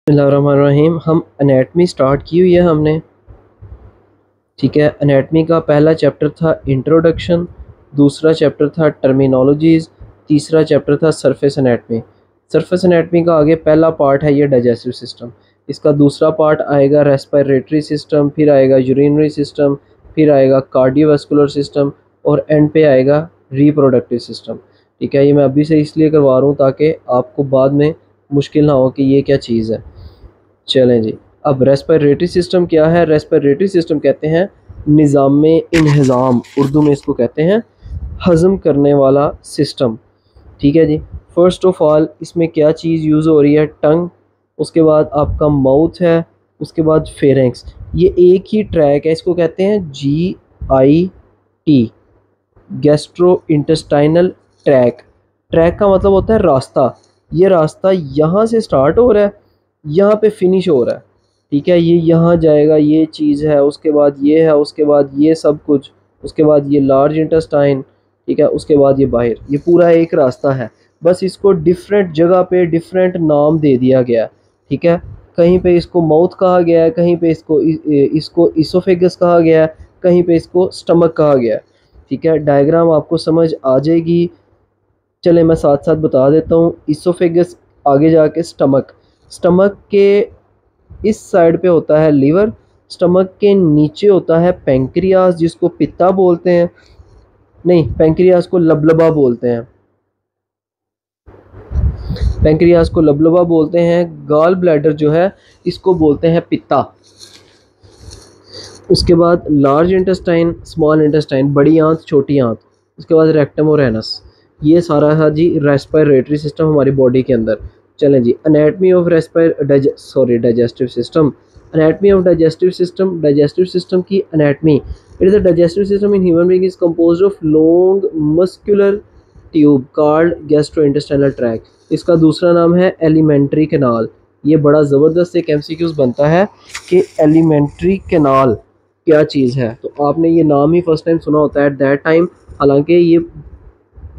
बिस्मिल्लाहिर्रहमानिर्रहीम। हम anatomy start की हुई है हमने। ठीक है, एनाटमी का पहला चैप्टर था इंट्रोडक्शन, दूसरा चैप्टर था टर्मिनोलॉजीज़, तीसरा चैप्टर था सरफेस एनाटमी। सरफेस एनाटमी का आगे पहला पार्ट है ये डाइजेस्टिव सिस्टम। इसका दूसरा पार्ट आएगा रेस्पिरेटरी सिस्टम, फिर आएगा यूरिनरी सिस्टम, फिर आएगा कार्डियोवास्कुलर सिस्टम और एंड पे आएगा रिप्रोडक्टिव सिस्टम। ठीक है, ये मैं अभी से इसलिए करवा रहा हूँ ताकि आपको बाद में मुश्किल ना हो कि ये क्या चीज़ है। चलें जी, अब रेस्पिरेटरी सिस्टम क्या है? रेस्पिरेटरी सिस्टम कहते हैं निज़ाम इंहिज़ाम, उर्दू में इसको कहते हैं हज़म करने वाला सिस्टम। ठीक है जी, फ़र्स्ट ऑफ ऑल इसमें क्या चीज़ यूज़ हो रही है? टंग, उसके बाद आपका माउथ है, उसके बाद फेरेंक्स। ये एक ही ट्रैक है, इसको कहते हैं GIT, gastro intestinal tract. Track का मतलब होता है रास्ता। ये रास्ता यहाँ से स्टार्ट हो रहा है, यहाँ पे फिनिश हो रहा है। ठीक है, ये यहाँ जाएगा, ये चीज़ है, उसके बाद ये है, उसके बाद ये सब कुछ, उसके बाद ये लार्ज इंटेस्टाइन। ठीक है, उसके बाद ये बाहर, ये पूरा एक रास्ता है। बस इसको डिफरेंट जगह पे डिफरेंट नाम दे दिया गया। ठीक है, कहीं पे इसको माउथ कहा गया है, कहीं पे इसको इसोफेगस कहा गया है, कहीं पे इसको स्टमक कहा गया है। ठीक है, डायग्राम आपको समझ आ जाएगी। चले मैं साथ साथ बता देता हूँ। इसोफेगस, आगे जाके स्टमक, स्टमक के इस साइड पे होता है लीवर, स्टमक के नीचे होता है पेंक्रियास जिसको पित्ता बोलते हैं, नहीं पेंक्रियास को लबलबा बोलते हैं, पेंक्रियास को लबलबा बोलते हैं। गॉल ब्लैडर जो है इसको बोलते हैं पित्ता। उसके बाद लार्ज इंटेस्टाइन, स्मॉल इंटेस्टाइन, बड़ी आंत, छोटी आंत, उसके बाद रेक्टम और एनस। ये सारा है जी रेस्पिरेटरी सिस्टम हमारी बॉडी के अंदर। चलें जी, anatomy of digestive system. Anatomy of digestive system, digestive system की anatomy. It is the digestive system in human being is composed of long muscular tube called gastrointestinal tract. इसका दूसरा नाम है एलिमेंट्री कैनाल। ये बड़ा ज़बरदस्त एक MCQs बनता है कि एलिमेंट्री कैनाल क्या चीज़ है, तो आपने ये नाम ही फर्स्ट टाइम सुना होता है एट दैट टाइम, हालांकि ये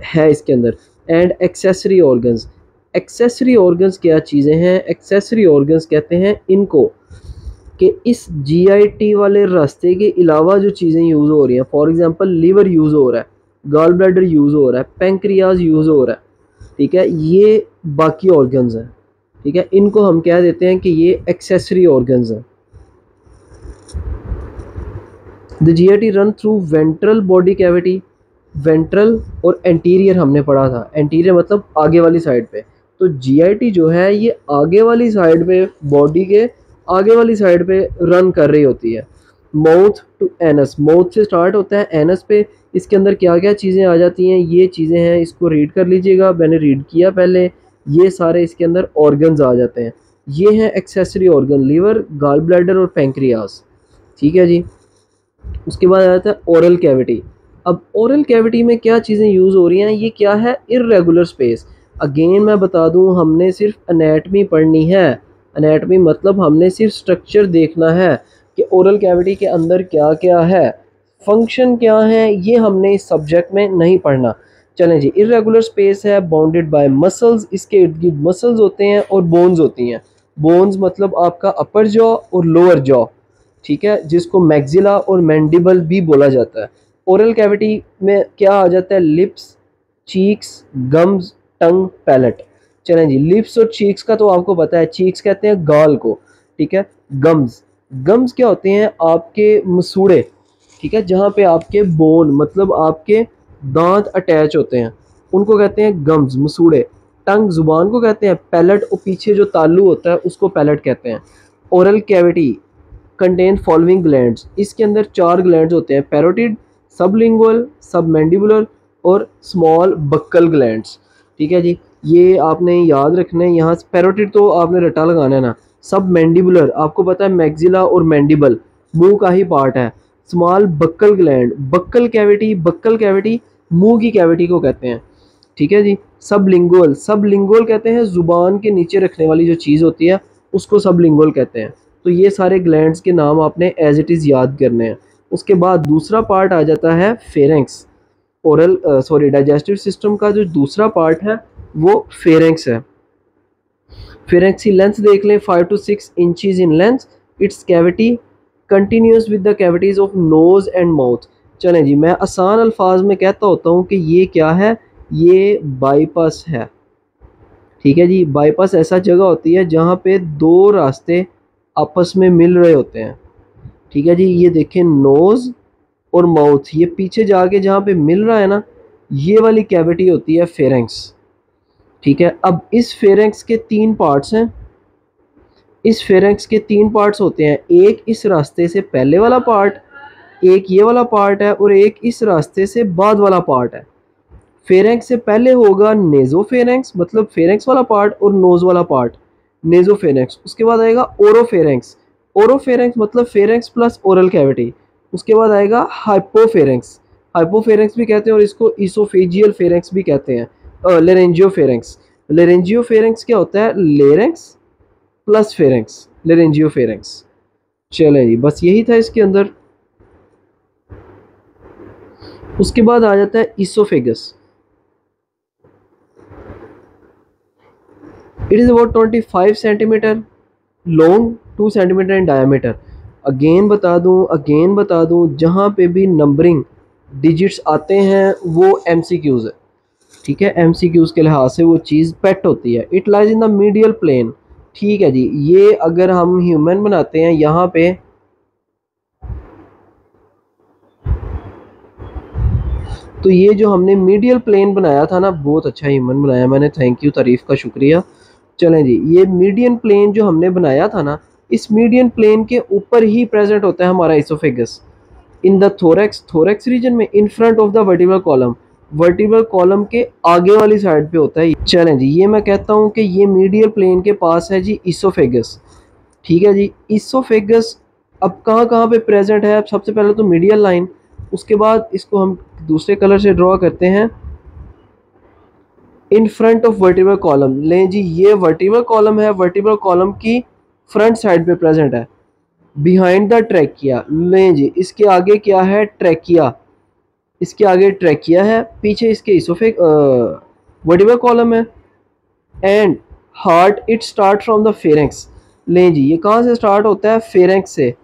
है इसके अंदर। And accessory organs, accessory organs क्या चीज़ें हैं? एक्सेसरी ऑर्गन्स कहते हैं इनको कि इस GIT वाले रास्ते के अलावा जो चीज़ें यूज़ हो रही हैं, फॉर एग्जांपल लीवर यूज़ हो रहा है, गॉल ब्लैडर यूज़ हो रहा है, पेंक्रियाज यूज़ हो रहा है। ठीक है, ये बाकी ऑर्गन्स हैं। ठीक है, इनको हम कह देते हैं कि ये एक्सेसरी ऑर्गन्स हैं। The GIT run through ventral body cavity. Ventral और एंटीरियर हमने पढ़ा था, एंटीरियर मतलब आगे वाली साइड पे। तो GIT जो है ये आगे वाली साइड पे, बॉडी के आगे वाली साइड पे रन कर रही होती है। माउथ टू एनस, माउथ से स्टार्ट होता है एनस पे। इसके अंदर क्या क्या चीज़ें आ जाती हैं, ये चीज़ें हैं, इसको रीड कर लीजिएगा, मैंने रीड किया पहले। ये सारे इसके अंदर ऑर्गन्स आ जाते हैं। ये हैं accessory organ, liver, gall bladder और पेंक्रियास। ठीक है जी, उसके बाद आ जाता है ओरल कैविटी। अब ओरल कैविटी में क्या चीज़ें यूज़ हो रही हैं? ये क्या है? Irregular space. अगेन मैं बता दूं, हमने सिर्फ एनाटमी पढ़नी है। एनाटमी मतलब हमने सिर्फ स्ट्रक्चर देखना है कि ओरल कैविटी के अंदर क्या क्या है, फंक्शन क्या है, ये हमने इस सब्जेक्ट में नहीं पढ़ना। चलें जी, इर्रेगुलर स्पेस है, बाउंडेड बाय मसल्स, इसके इर्द गिर्द मसल्स होते हैं और बोन्स होती हैं। बोन्स मतलब आपका अपर जॉ और लोअर जॉ। ठीक है, जिसको मैक्सिला और मैंडिबल भी बोला जाता है। ओरल कैविटी में क्या आ जाता है? लिप्स, चीक्स, गम्स, टंग, पैलेट। चलें जी, लिप्स और चीक्स का तो आपको पता है, चीक्स कहते हैं गाल को। ठीक है, गम्स, गम्स क्या होते हैं? आपके मसूड़े। ठीक है, जहाँ पे आपके बोन मतलब आपके दांत अटैच होते हैं, उनको कहते हैं गम्स, मसूड़े। टंग जुबान को कहते हैं, पैलेट और पीछे जो तालू होता है उसको पैलेट कहते हैं। Oral cavity contain following glands, इसके अंदर 4 ग्लैंड्स होते हैं, पैरोटिड, सबलिंगुअल, सबमैंडिबुलर और स्मॉल बक्कल ग्लैंड्स। ठीक है जी, ये आपने याद रखना है। यहाँ पैरोटिड तो आपने रट्टा लगाना है ना। सब मैंडिबुलर आपको पता है मैक्सिला और मैंडिबल मुंह का ही पार्ट है। Small buccal gland, buccal cavity, buccal cavity मुंह की कैविटी को कहते हैं। ठीक है जी, सबलिंगुअल, सबलिंगुअल कहते हैं जुबान के नीचे रखने वाली जो चीज़ होती है उसको सबलिंगुअल कहते हैं। तो ये सारे ग्लैंड्स के नाम आपने एज इट इज़ याद करने हैं। उसके बाद दूसरा पार्ट आ जाता है फेरेंक्स। डाइजेस्टिव सिस्टम का जो दूसरा पार्ट है वो फेरेंक्स है। फेरेंक्स की लेंथ देख लें 5 to 6 inches in length, it's cavity continuous with the cavities of nose and mouth. चलें जी, मैं आसान अल्फाज में कहता होता हूँ कि ये क्या है, ये बाईपास है। ठीक है जी, बाईपास ऐसा जगह होती है जहाँ पे दो रास्ते आपस में मिल रहे होते हैं। ठीक है जी, ये देखें नोज़ और माउथ, ये पीछे जाके जहाँ पे मिल रहा है ना, ये वाली कैविटी होती है फेरेंक्स। ठीक है, अब इस फेरेंक्स के तीन पार्ट्स हैं। इस फेरेंक्स के तीन पार्ट्स होते हैं, एक इस रास्ते से पहले वाला पार्ट, एक ये वाला पार्ट है, और एक इस रास्ते से बाद वाला पार्ट है। फेरेंक्स से पहले होगा नेजोफेरेंक्स, मतलब फेरेंक्स वाला पार्ट, और नोज वाला पार्ट नेजोफेरेंक्स। उसके बाद आएगा ओरोफेरेंक्स। ओरोफेरेंक्स मतलब फेरेंक्स प्लस ओरल कैविटी। उसके बाद आएगा हाइपोफेरेंक्स। हाइपोफेरेंक्स भी कहते हैं और इसको इसोफेजियल फेरेंक्स भी कहते हैं। लेरेंजियोफेरेंक्स। लेरेंजियोफेरेंक्स क्या होता है, लेरेंक्स प्लस फेरेंक्स, लेरेंजियोफेरेंक्स। चले जी, बस यही था इसके अंदर। उसके बाद आ जाता है oesophagus. It is about 25 centimetre long, 2 centimetre in diameter. Again बता दूं जहाँ पे भी नंबरिंग डिजिट्स आते हैं वो MCQs है। ठीक है, MCQs के लिहाज से वो चीज़ पेट होती है। It lies in the medial plane. ठीक है जी, ये अगर हम ह्यूमन बनाते हैं यहाँ पे, तो ये जो हमने मीडियल प्लेन बनाया था ना, बहुत अच्छा ह्यूमन बनाया मैंने, थैंक यू, तारीफ़ का शुक्रिया। चलें जी, ये मीडियन प्लेन जो हमने बनाया था ना, इस मीडियन प्लेन के ऊपर ही प्रेजेंट होता है हमारा oesophagus in the thorax, thorax region में, in front of the vertebral column, vertebral column के आगे वाली साइड पे होता है। चलें जी, ये मैं कहता हूँ कि ये मीडियल प्लेन के पास है जी इसोफेगस। ठीक है जी, इसोफेगस अब कहाँ कहाँ पे प्रेजेंट है, अब सबसे पहले तो मीडियल लाइन, उसके बाद इसको हम दूसरे कलर से ड्रॉ करते हैं, इन फ्रंट ऑफ वर्टिब्रल कॉलम। लें जी, ये वर्टिब्रल कॉलम है, वर्टिब्रल कॉलम की फ्रंट साइड पे प्रेजेंट है। बिहाइंड द ट्रैकिया, लें जी, इसके आगे क्या है, ट्रैकिया, इसके आगे ट्रैकिया है, पीछे इसके इसोफेग वर्टिब्रल कॉलम है। And heart it start from the pharynx. लें जी, ये कहाँ से स्टार्ट होता है, फेरेंक्स से।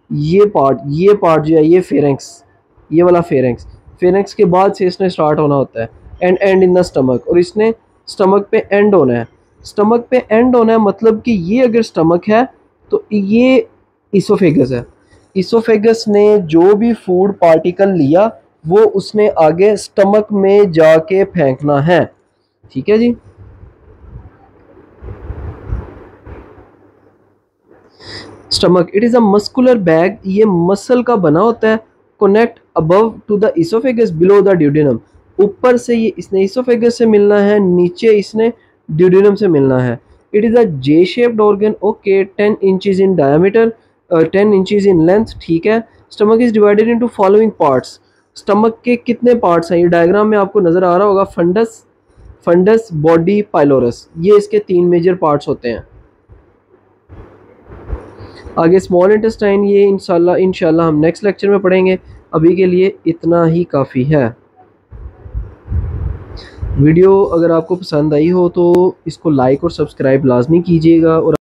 ये पार्ट जो है ये फेरेंक्स, ये वाला फेरेंक्स, फेरेंक्स के बाद से इसने स्टार्ट होना होता है। एंड इन द स्टमक, और इसने स्टमक पे एंड होना है। स्टमक पे एंड होना है मतलब कि ये अगर स्टमक है तो ये इसोफेगस है। इसोफेगस ने जो भी फूड पार्टिकल लिया वो उसने आगे स्टमक में जाके फेंकना है। ठीक है जी, stomach it is a muscular bag, ये मसल का बना होता है। Connect above to the oesophagus below the duodenum, ऊपर से ये इसने इसोफेगस से मिलना है, नीचे इसने ड्यूडेनम से मिलना है। It is a J shaped organ, okay, 10 inches in diameter, 10 inches in length. ठीक है, stomach is divided into following parts. Stomach के कितने पार्ट्स हैं, ये डायग्राम में आपको नज़र आ रहा होगा, फंडस बॉडी पाइलोरस, ये इसके 3 मेजर पार्ट्स होते हैं। आगे स्मॉल इंटेस्टाइन, ये इंशाल्लाह हम नेक्स्ट लेक्चर में पढ़ेंगे। अभी के लिए इतना ही काफ़ी है। वीडियो अगर आपको पसंद आई हो तो इसको लाइक और सब्सक्राइब लाजमी कीजिएगा, और